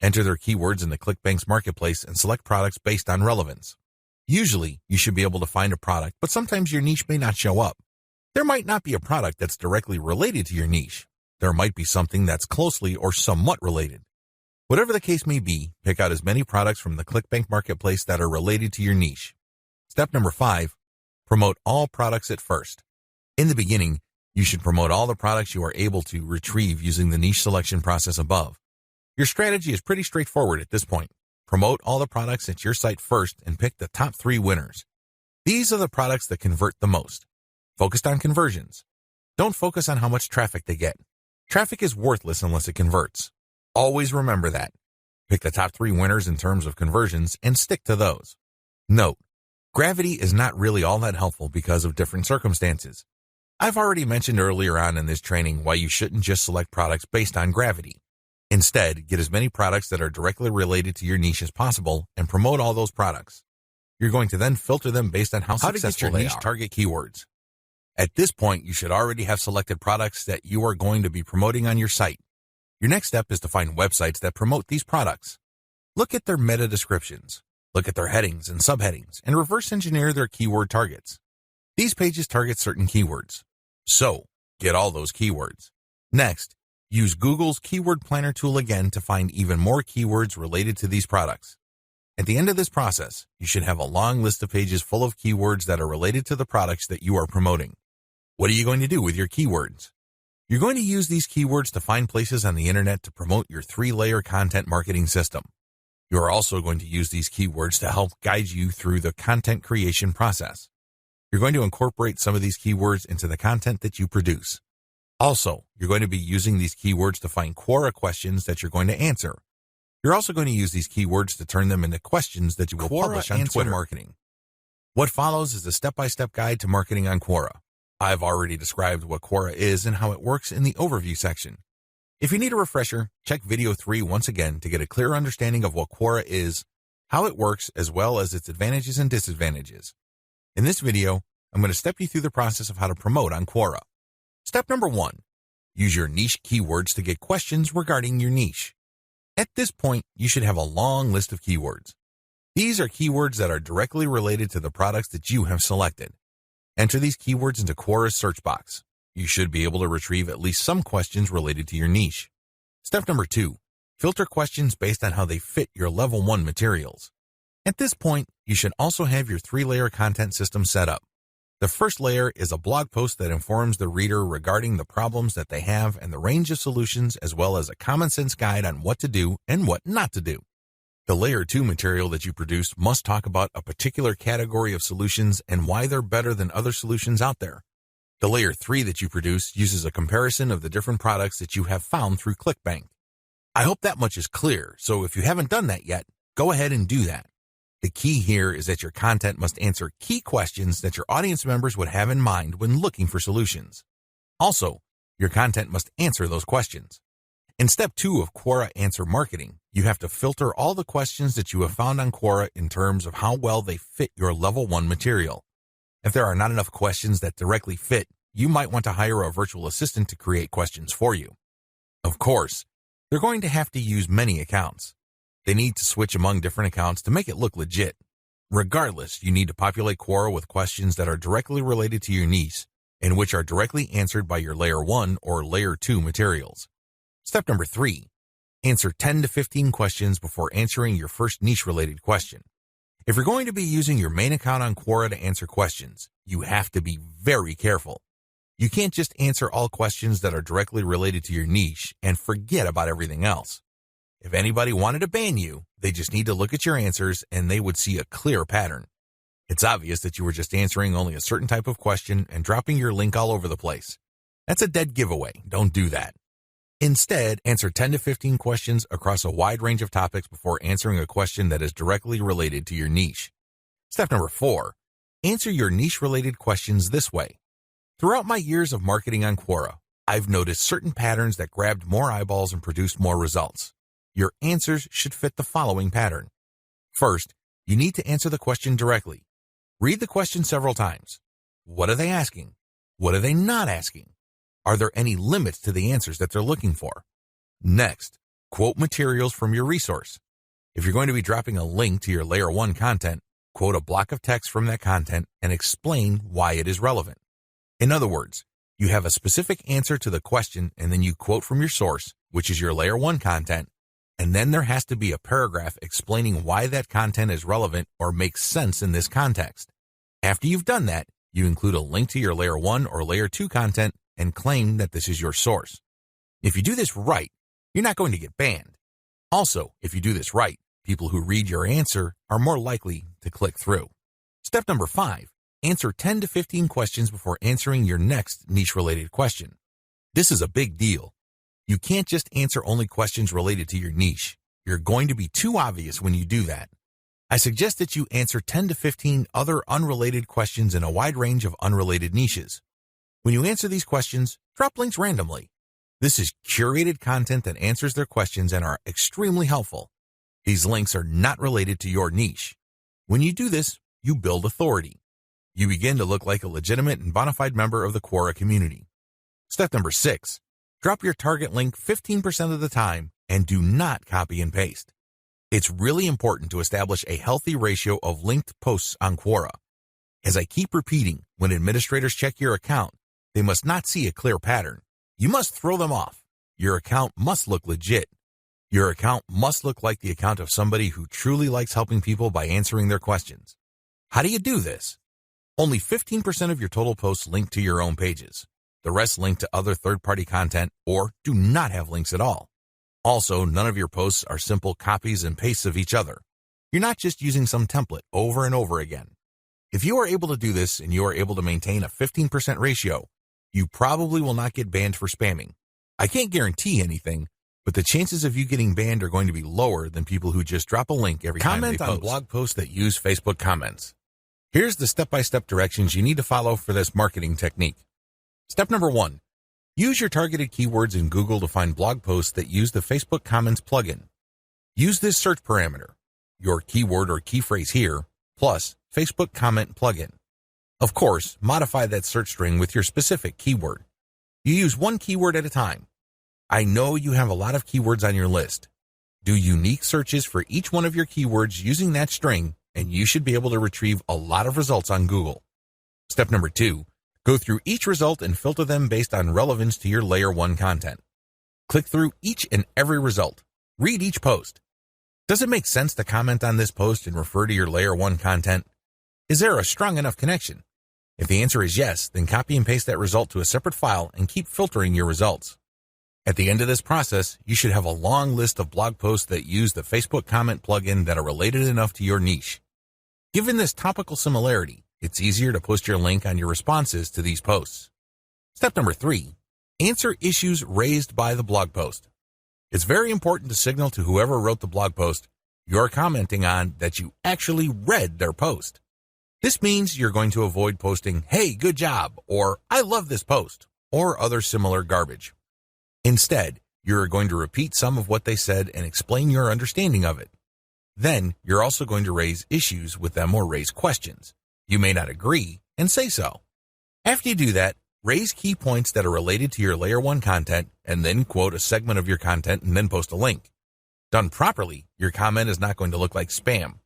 Enter their keywords in the ClickBank's Marketplace and select products based on relevance. Usually, you should be able to find a product, but sometimes your niche may not show up. There might not be a product that's directly related to your niche. There might be something that's closely or somewhat related. Whatever the case may be, pick out as many products from the ClickBank Marketplace that are related to your niche. Step number 5, promote all products at first. In the beginning, you should promote all the products you are able to retrieve using the niche selection process above. Your strategy is pretty straightforward at this point. Promote all the products at your site first and pick the top 3 winners. These are the products that convert the most. Focused on conversions. Don't focus on how much traffic they get. Traffic is worthless unless it converts. Always remember that. Pick the top 3 winners in terms of conversions and stick to those. Note, Gravity is not really all that helpful because of different circumstances. I've already mentioned earlier on in this training why you shouldn't just select products based on gravity. Instead, get as many products that are directly related to your niche as possible and promote all those products. You're going to then filter them based on how successful they are. Niche target keywords. At this point, you should already have selected products that you are going to be promoting on your site. Your next step is to find websites that promote these products. Look at their meta descriptions. Look at their headings and subheadings and reverse engineer their keyword targets. These pages target certain keywords. So, get all those keywords. Next, use Google's Keyword Planner tool again to find even more keywords related to these products. At the end of this process, you should have a long list of pages full of keywords that are related to the products that you are promoting. What are you going to do with your keywords? You're going to use these keywords to find places on the internet to promote your 3-layer content marketing system. You are also going to use these keywords to help guide you through the content creation process. You're going to incorporate some of these keywords into the content that you produce. Also, you're going to be using these keywords to find Quora questions that you're going to answer. You're also going to use these keywords to turn them into questions that you will publish on Twitter marketing. What follows is a step-by-step guide to marketing on Quora. I've already described what Quora is and how it works in the overview section. If you need a refresher, check video 3 once again to get a clear understanding of what Quora is, how it works, as well as its advantages and disadvantages. In this video, I'm going to step you through the process of how to promote on Quora. Step number 1. Use your niche keywords to get questions regarding your niche. At this point, you should have a long list of keywords. These are keywords that are directly related to the products that you have selected. Enter these keywords into Quora's search box. You should be able to retrieve at least some questions related to your niche. Step number 2. Filter questions based on how they fit your level 1 materials. At this point, you should also have your 3-layer content system set up. The first layer is a blog post that informs the reader regarding the problems that they have and the range of solutions, as well as a common sense guide on what to do and what not to do. The layer 2 material that you produce must talk about a particular category of solutions and why they're better than other solutions out there. The layer 3 that you produce uses a comparison of the different products that you have found through ClickBank. I hope that much is clear, so if you haven't done that yet, go ahead and do that. The key here is that your content must answer key questions that your audience members would have in mind when looking for solutions. Also, your content must answer those questions. In step 2 of Quora Answer Marketing, you have to filter all the questions that you have found on Quora in terms of how well they fit your level 1 material. If there are not enough questions that directly fit, you might want to hire a virtual assistant to create questions for you. Of course, they're going to have to use many accounts. They need to switch among different accounts to make it look legit. Regardless, you need to populate Quora with questions that are directly related to your niche and which are directly answered by your layer 1 or layer 2 materials. Step number 3. Answer 10 to 15 questions before answering your first niche-related question. If you're going to be using your main account on Quora to answer questions, you have to be very careful. You can't just answer all questions that are directly related to your niche and forget about everything else. If anybody wanted to ban you, they just need to look at your answers and they would see a clear pattern. It's obvious that you were just answering only a certain type of question and dropping your link all over the place. That's a dead giveaway. Don't do that. Instead, answer 10 to 15 questions across a wide range of topics before answering a question that is directly related to your niche. Step number 4. Answer your niche-related questions this way. Throughout my years of marketing on Quora, I've noticed certain patterns that grabbed more eyeballs and produced more results. Your answers should fit the following pattern. First, you need to answer the question directly. Read the question several times. What are they asking? What are they not asking? Are there any limits to the answers that they're looking for? Next, quote materials from your resource. If you're going to be dropping a link to your layer 1 content, quote a block of text from that content and explain why it is relevant. In other words, you have a specific answer to the question and then you quote from your source, which is your layer 1 content, and then there has to be a paragraph explaining why that content is relevant or makes sense in this context. After you've done that, you include a link to your layer 1 or layer 2 content and claim that this is your source. If you do this right, you're not going to get banned. Also, if you do this right, people who read your answer are more likely to click through. Step number 5, answer 10 to 15 questions before answering your next niche-related question. This is a big deal. You can't just answer only questions related to your niche. You're going to be too obvious when you do that. I suggest that you answer 10 to 15 other unrelated questions in a wide range of unrelated niches. When you answer these questions, drop links randomly. This is curated content that answers their questions and are extremely helpful. These links are not related to your niche. When you do this, you build authority. You begin to look like a legitimate and bona fide member of the Quora community. Step number 6, drop your target link 15% of the time and do not copy and paste. It's really important to establish a healthy ratio of linked posts on Quora. As I keep repeating, when administrators check your account, they must not see a clear pattern. You must throw them off. Your account must look legit. Your account must look like the account of somebody who truly likes helping people by answering their questions. How do you do this? Only 15% of your total posts link to your own pages. The rest link to other third-party content or do not have links at all. Also, none of your posts are simple copies and pastes of each other. You're not just using some template over and over again. If you are able to do this and you are able to maintain a 15% ratio, you probably will not get banned for spamming. I can't guarantee anything, but the chances of you getting banned are going to be lower than people who just drop a link every time they post. Comment on blog posts that use Facebook comments. Here's the step-by-step directions you need to follow for this marketing technique. Step number 1, use your targeted keywords in Google to find blog posts that use the Facebook Comments plugin. Use this search parameter, your keyword or key phrase here, plus Facebook Comment plugin. Of course, modify that search string with your specific keyword. You use one keyword at a time. I know you have a lot of keywords on your list. Do unique searches for each one of your keywords using that string, and you should be able to retrieve a lot of results on Google. Step number 2, go through each result and filter them based on relevance to your Layer 1 content. Click through each and every result. Read each post. Does it make sense to comment on this post and refer to your Layer 1 content? Is there a strong enough connection? If the answer is yes, then copy and paste that result to a separate file and keep filtering your results. At the end of this process, you should have a long list of blog posts that use the Facebook Comment plugin that are related enough to your niche. Given this topical similarity, it's easier to post your link on your responses to these posts. Step number 3, answer issues raised by the blog post. It's very important to signal to whoever wrote the blog post you're commenting on that you actually read their post. This means you're going to avoid posting, "Hey, good job," or "I love this post," or other similar garbage. Instead, you're going to repeat some of what they said and explain your understanding of it. Then, you're also going to raise issues with them or raise questions. You may not agree, and say so. After you do that, raise key points that are related to your Layer 1 content, and then quote a segment of your content and then post a link. Done properly, your comment is not going to look like spam.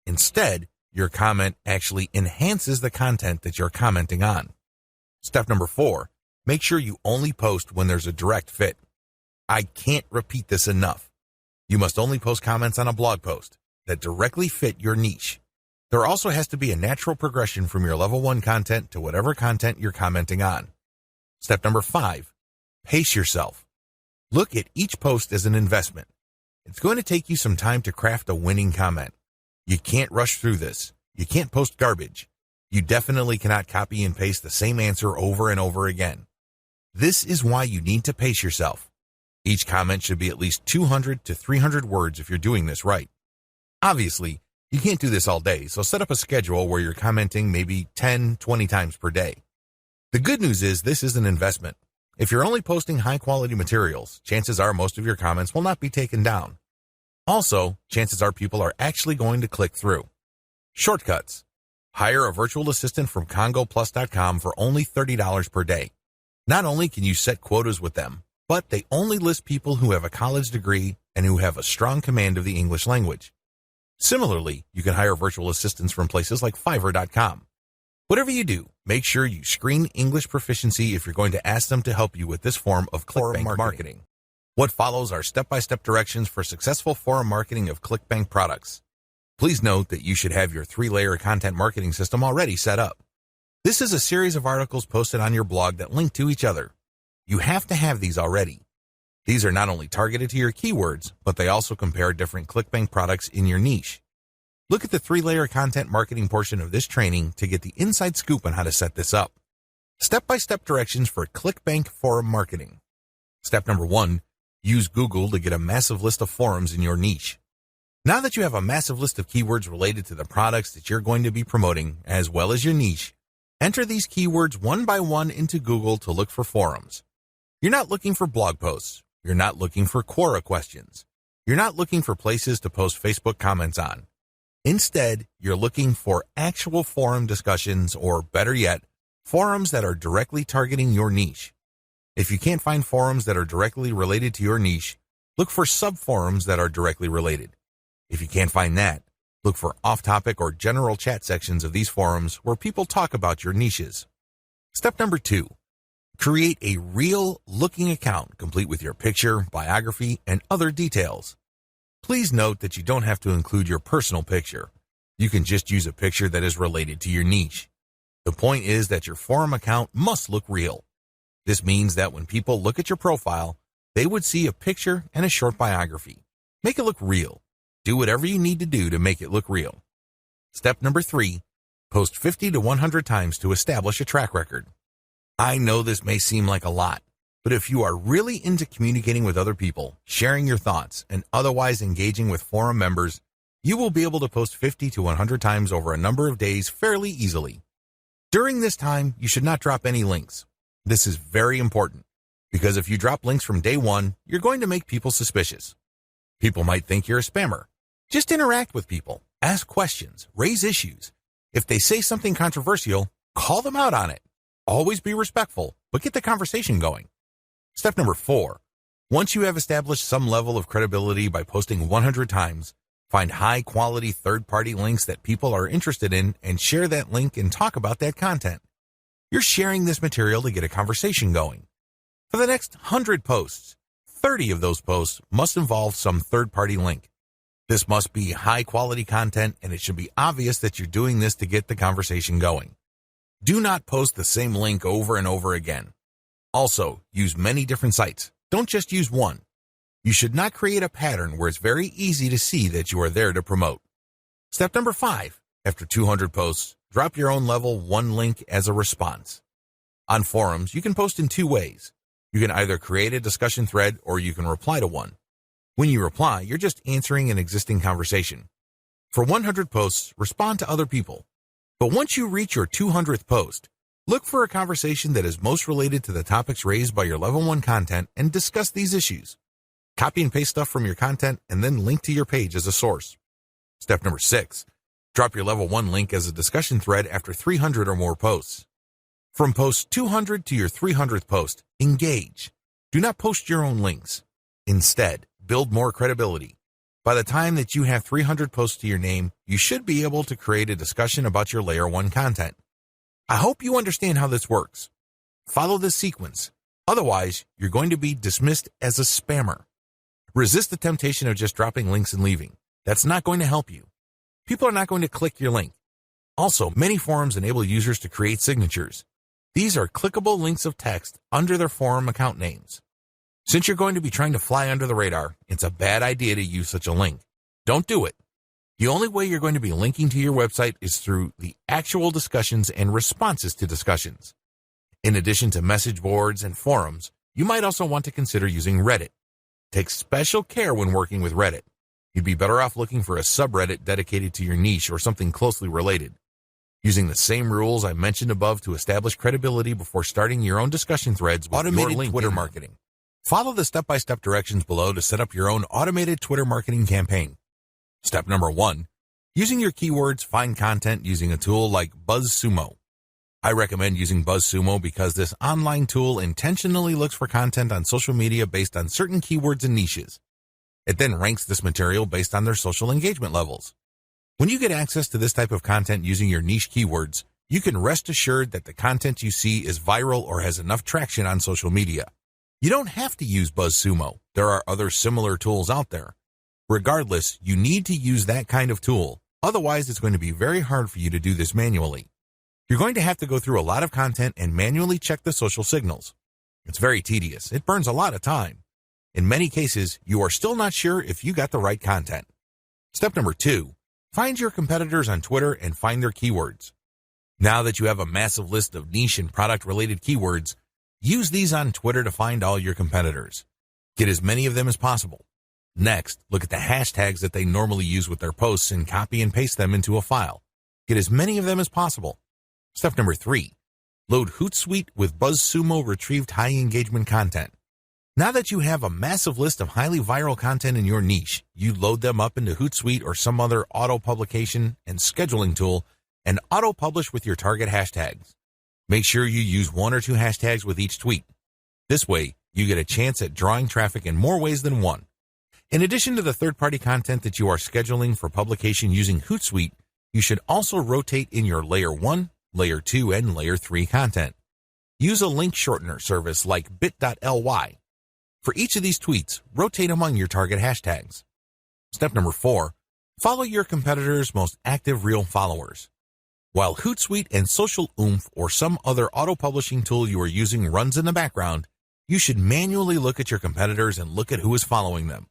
Instead, your comment actually enhances the content that you're commenting on. Step number 4, make sure you only post when there's a direct fit. I can't repeat this enough. You must only post comments on a blog post that directly fit your niche. There also has to be a natural progression from your level 1 content to whatever content you're commenting on. Step number 5, pace yourself. Look at each post as an investment. It's going to take you some time to craft a winning comment. You can't rush through this. You can't post garbage. You definitely cannot copy and paste the same answer over and over again. This is why you need to pace yourself. Each comment should be at least 200 to 300 words if you're doing this right. Obviously, you can't do this all day, so set up a schedule where you're commenting maybe 10, 20 times per day. The good news is this is an investment. If you're only posting high-quality materials, chances are most of your comments will not be taken down. Also, chances are people are actually going to click through. Shortcuts. Hire a virtual assistant from CongoPlus.com for only $30 per day. Not only can you set quotas with them, but they only list people who have a college degree and who have a strong command of the English language. Similarly, you can hire virtual assistants from places like Fiverr.com. Whatever you do, make sure you screen English proficiency if you're going to ask them to help you with this form of ClickBank marketing. What follows are step-by-step directions for successful forum marketing of ClickBank products. Please note that you should have your 3-layer content marketing system already set up. This is a series of articles posted on your blog that link to each other. You have to have these already. These are not only targeted to your keywords, but they also compare different ClickBank products in your niche. Look at the 3-layer content marketing portion of this training to get the inside scoop on how to set this up. Step-by-step directions for ClickBank forum marketing. Step number 1, use Google to get a massive list of forums in your niche. Now that you have a massive list of keywords related to the products that you're going to be promoting, as well as your niche, enter these keywords one by one into Google to look for forums. You're not looking for blog posts. You're not looking for Quora questions. You're not looking for places to post Facebook comments on. Instead, you're looking for actual forum discussions, or better yet, forums that are directly targeting your niche. If you can't find forums that are directly related to your niche, look for subforums that are directly related. If you can't find that, look for off-topic or general chat sections of these forums where people talk about your niches. Step number 2. Create a real-looking account complete with your picture, biography, and other details. Please note that you don't have to include your personal picture. You can just use a picture that is related to your niche. The point is that your forum account must look real. This means that when people look at your profile, they would see a picture and a short biography. Make it look real. Do whatever you need to do to make it look real. Step number 3, post 50 to 100 times to establish a track record. I know this may seem like a lot, but if you are really into communicating with other people, sharing your thoughts, and otherwise engaging with forum members, you will be able to post 50 to 100 times over a number of days fairly easily. During this time, you should not drop any links. This is very important, because if you drop links from day one, you're going to make people suspicious. People might think you're a spammer. Just interact with people, ask questions, raise issues. If they say something controversial, call them out on it. Always be respectful, but get the conversation going. Step number 4. Once you have established some level of credibility by posting 100 times, find high-quality third-party links that people are interested in and share that link and talk about that content. You're sharing this material to get a conversation going. For the next 100 posts, 30 of those posts must involve some third-party link. This must be high-quality content, and it should be obvious that you're doing this to get the conversation going. Do not post the same link over and over again. Also, use many different sites. Don't just use one. You should not create a pattern where it's very easy to see that you are there to promote. Step number 5. After 200 posts, drop your own level 1 link as a response. On forums, you can post in 2 ways. You can either create a discussion thread or you can reply to one. When you reply, you're just answering an existing conversation. For 100 posts, respond to other people. But once you reach your 200th post, look for a conversation that is most related to the topics raised by your level 1 content and discuss these issues. Copy and paste stuff from your content and then link to your page as a source. Step number 6. Drop your level 1 link as a discussion thread after 300 or more posts. From post 200 to your 300th post, engage. Do not post your own links. Instead, build more credibility. By the time that you have 300 posts to your name, you should be able to create a discussion about your layer 1 content. I hope you understand how this works. Follow this sequence. Otherwise, you're going to be dismissed as a spammer. Resist the temptation of just dropping links and leaving. That's not going to help you. People are not going to click your link. Also, many forums enable users to create signatures. These are clickable links of text under their forum account names. Since you're going to be trying to fly under the radar, it's a bad idea to use such a link. Don't do it. The only way you're going to be linking to your website is through the actual discussions and responses to discussions. In addition to message boards and forums, you might also want to consider using Reddit. Take special care when working with Reddit. You'd be better off looking for a subreddit dedicated to your niche or something closely related. Using the same rules I mentioned above to establish credibility before starting your own discussion threads with automated your Twitter marketing. Follow the step-by-step directions below to set up your own automated Twitter marketing campaign. Step number 1. Using your keywords, find content using a tool like BuzzSumo. I recommend using BuzzSumo because this online tool intentionally looks for content on social media based on certain keywords and niches. It then ranks this material based on their social engagement levels. When you get access to this type of content using your niche keywords, you can rest assured that the content you see is viral or has enough traction on social media. You don't have to use BuzzSumo. There are other similar tools out there. Regardless, you need to use that kind of tool. Otherwise, it's going to be very hard for you to do this manually. You're going to have to go through a lot of content and manually check the social signals. It's very tedious. It burns a lot of time. In many cases, you are still not sure if you got the right content. Step number 2. Find your competitors on Twitter and find their keywords. Now that you have a massive list of niche and product-related keywords, use these on Twitter to find all your competitors. Get as many of them as possible. Next, look at the hashtags that they normally use with their posts and copy and paste them into a file. Get as many of them as possible. Step number 3, load Hootsuite with BuzzSumo retrieved high engagement content. Now that you have a massive list of highly viral content in your niche, you load them up into Hootsuite or some other auto-publication and scheduling tool and auto-publish with your target hashtags. Make sure you use 1 or 2 hashtags with each tweet. This way, you get a chance at drawing traffic in more ways than one. In addition to the third-party content that you are scheduling for publication using Hootsuite, you should also rotate in your Layer 1, Layer 2, and Layer 3 content. Use a link shortener service like bit.ly. For each of these tweets, rotate among your target hashtags. Step number 4, follow your competitors' most active real followers. While Hootsuite and Social Oomph or some other auto-publishing tool you are using runs in the background, you should manually look at your competitors and look at who is following them.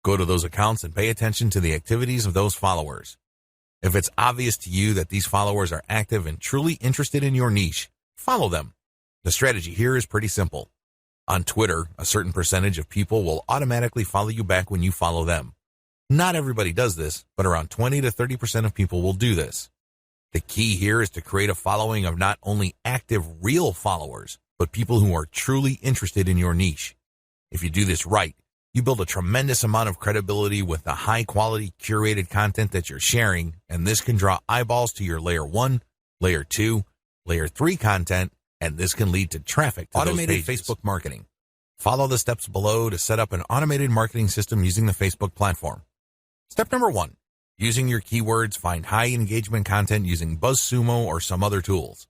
Go to those accounts and pay attention to the activities of those followers. If it's obvious to you that these followers are active and truly interested in your niche, follow them. The strategy here is pretty simple. On Twitter, a certain percentage of people will automatically follow you back when you follow them. Not everybody does this, but around 20 to 30% of people will do this. The key here is to create a following of not only active real followers, but people who are truly interested in your niche. If you do this right, you build a tremendous amount of credibility with the high-quality curated content that you're sharing, and this can draw eyeballs to your Layer 1, Layer 2, Layer 3 content, and this can lead to traffic to automated Facebook marketing. Follow the steps below to set up an automated marketing system using the Facebook platform. Step number 1, using your keywords, find high engagement content using BuzzSumo or some other tools.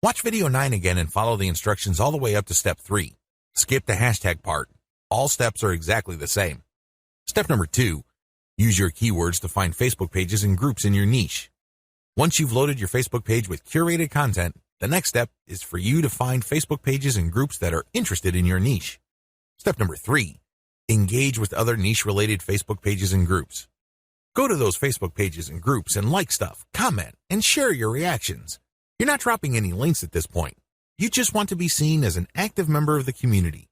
Watch video 9 again and follow the instructions all the way up to step 3. Skip the hashtag part. All steps are exactly the same. Step number 2, use your keywords to find Facebook pages and groups in your niche. Once you've loaded your Facebook page with curated content, the next step is for you to find Facebook pages and groups that are interested in your niche. Step number 3, engage with other niche-related Facebook pages and groups. Go to those Facebook pages and groups and like stuff, comment, and share your reactions. You're not dropping any links at this point. You just want to be seen as an active member of the community.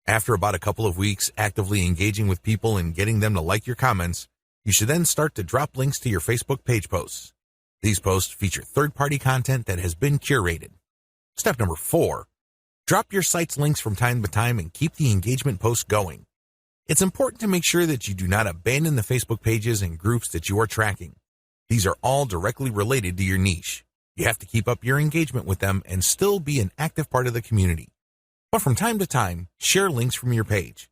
After about a couple of weeks actively engaging with people and getting them to like your comments, you should then start to drop links to your Facebook page posts. These posts feature third-party content that has been curated. Step number 4, drop your site's links from time to time and keep the engagement posts going. It's important to make sure that you do not abandon the Facebook pages and groups that you are tracking. These are all directly related to your niche. You have to keep up your engagement with them and still be an active part of the community. But from time to time, share links from your page.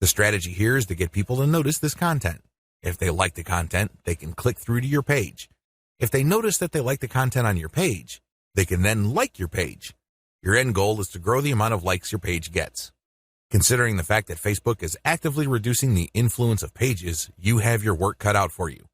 The strategy here is to get people to notice this content. If they like the content, they can click through to your page. If they notice that they like the content on your page, they can then like your page. Your end goal is to grow the amount of likes your page gets. Considering the fact that Facebook is actively reducing the influence of pages, you have your work cut out for you.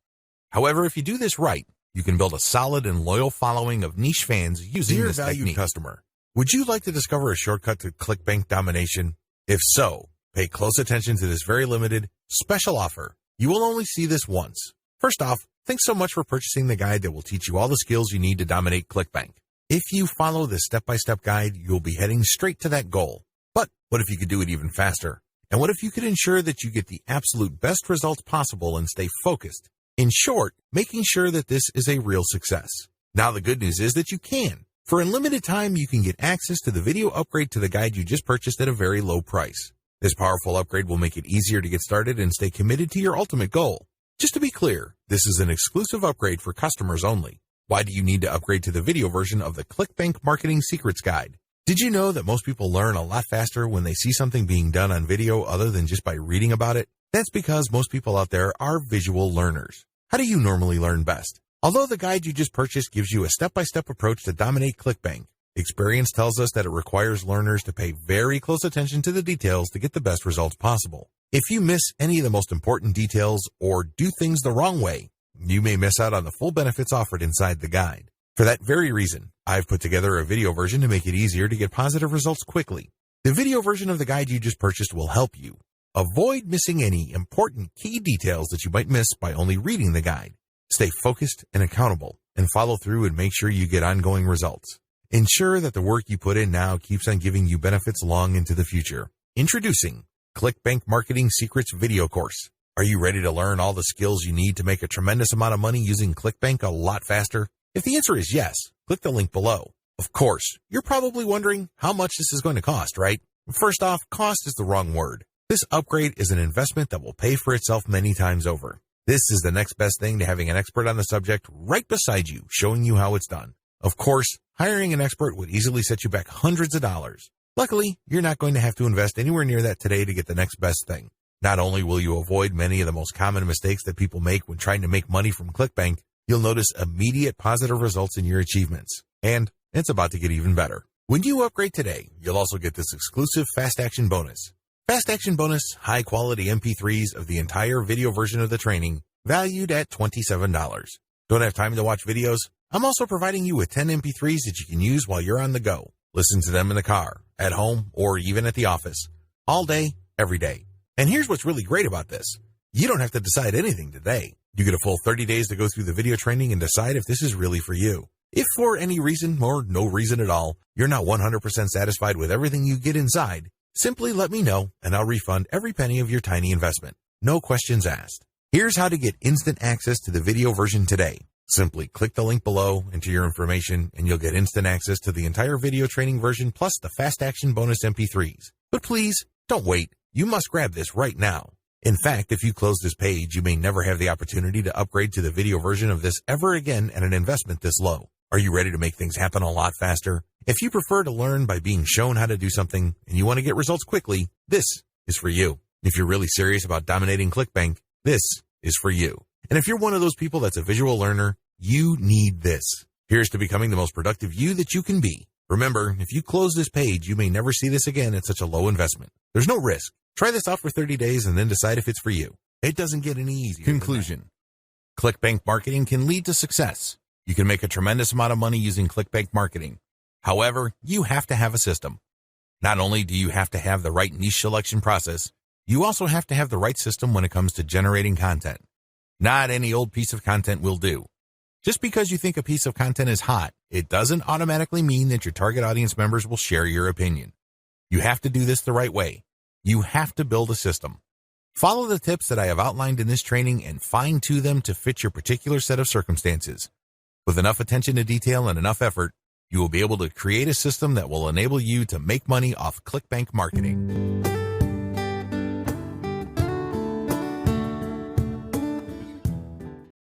However, if you do this right, you can build a solid and loyal following of niche fans using this technique. Dear valued customer, would you like to discover a shortcut to ClickBank domination? If so, pay close attention to this very limited, special offer. You will only see this once. First off, thanks so much for purchasing the guide that will teach you all the skills you need to dominate ClickBank. If you follow this step-by-step guide, you'll be heading straight to that goal. But what if you could do it even faster? And what if you could ensure that you get the absolute best results possible and stay focused? In short, making sure that this is a real success. Now the good news is that you can. For a limited time, you can get access to the video upgrade to the guide you just purchased at a very low price. This powerful upgrade will make it easier to get started and stay committed to your ultimate goal. Just to be clear, this is an exclusive upgrade for customers only. Why do you need to upgrade to the video version of the ClickBank Marketing Secrets Guide? Did you know that most people learn a lot faster when they see something being done on video other than just by reading about it? That's because most people out there are visual learners. How do you normally learn best? Although the guide you just purchased gives you a step-by-step approach to dominate ClickBank, experience tells us that it requires learners to pay very close attention to the details to get the best results possible. If you miss any of the most important details or do things the wrong way, you may miss out on the full benefits offered inside the guide. For that very reason, I've put together a video version to make it easier to get positive results quickly. The video version of the guide you just purchased will help you. Avoid missing any important key details that you might miss by only reading the guide. Stay focused and accountable, and follow through and make sure you get ongoing results. Ensure that the work you put in now keeps on giving you benefits long into the future. Introducing ClickBank Marketing Secrets video course. Are you ready to learn all the skills you need to make a tremendous amount of money using ClickBank a lot faster? If the answer is yes, click the link below. Of course, you're probably wondering how much this is going to cost, right? First off, cost is the wrong word. This upgrade is an investment that will pay for itself many times over. This is the next best thing to having an expert on the subject right beside you, showing you how it's done. Of course, hiring an expert would easily set you back hundreds of dollars. Luckily, you're not going to have to invest anywhere near that today to get the next best thing. Not only will you avoid many of the most common mistakes that people make when trying to make money from ClickBank, you'll notice immediate positive results in your achievements. And it's about to get even better. When you upgrade today, you'll also get this exclusive Fast Action bonus. Fast Action bonus, high-quality MP3s of the entire video version of the training, valued at $27. Don't have time to watch videos? I'm also providing you with 10 MP3s that you can use while you're on the go. Listen to them in the car, at home, or even at the office. All day, every day. And here's what's really great about this. You don't have to decide anything today. You get a full 30 days to go through the video training and decide if this is really for you. If for any reason, or no reason at all, you're not 100% satisfied with everything you get inside, simply let me know and I'll refund every penny of your tiny investment. No questions asked. Here's how to get instant access to the video version today. Simply click the link below, enter your information, and you'll get instant access to the entire video training version plus the Fast Action bonus MP3s. But please, don't wait. You must grab this right now. In fact, if you close this page, you may never have the opportunity to upgrade to the video version of this ever again at an investment this low. Are you ready to make things happen a lot faster? If you prefer to learn by being shown how to do something and you want to get results quickly, this is for you. If you're really serious about dominating ClickBank, this is for you. And if you're one of those people that's a visual learner, you need this. Here's to becoming the most productive you that you can be. Remember, if you close this page, you may never see this again at such a low investment. There's no risk. Try this out for 30 days and then decide if it's for you. It doesn't get any easier. Conclusion. ClickBank marketing can lead to success. You can make a tremendous amount of money using ClickBank marketing. However, you have to have a system. Not only do you have to have the right niche selection process, you also have to have the right system when it comes to generating content. Not any old piece of content will do. Just because you think a piece of content is hot, it doesn't automatically mean that your target audience members will share your opinion. You have to do this the right way. You have to build a system. Follow the tips that I have outlined in this training and fine-tune them to fit your particular set of circumstances. With enough attention to detail and enough effort, you will be able to create a system that will enable you to make money off ClickBank marketing.